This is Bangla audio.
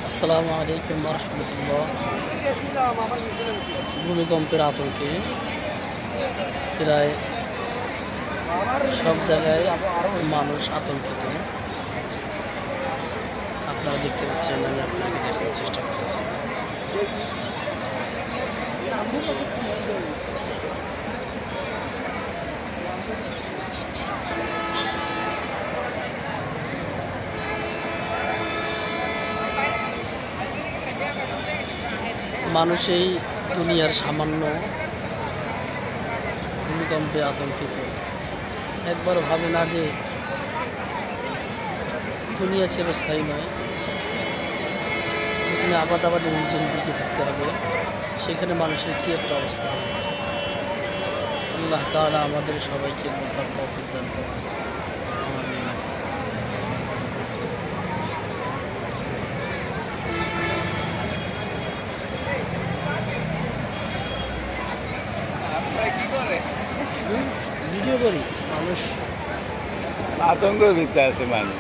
আসসালামু আলাইকুম রহমতুল্লাহ। ভূমিকম্পের আতঙ্কে প্রায় সব জায়গায় মানুষ আতঙ্কিত। আপনারা দেখতে পাচ্ছেন, আমি আপনাকে দেখার চেষ্টা করতেছি। মানুষ এই দুনিয়ার সামান্য ভূমিকম্পে আতঙ্কিত। একবারও ভাবে না যে দুনিয়া চিরস্থায়ী নয়, যেখানে আবাদের ইঞ্জিন দিকে থাকতে হবে, সেখানে মানুষের কী একটা অবস্থা হবে। আল্লাহ তাআলা আমাদের সবাইকে বোঝার তৌফিক দান করুন। আমিন। ভিডিও করি, মানুষ আতঙ্কের ভিতরে আছে মানুষ।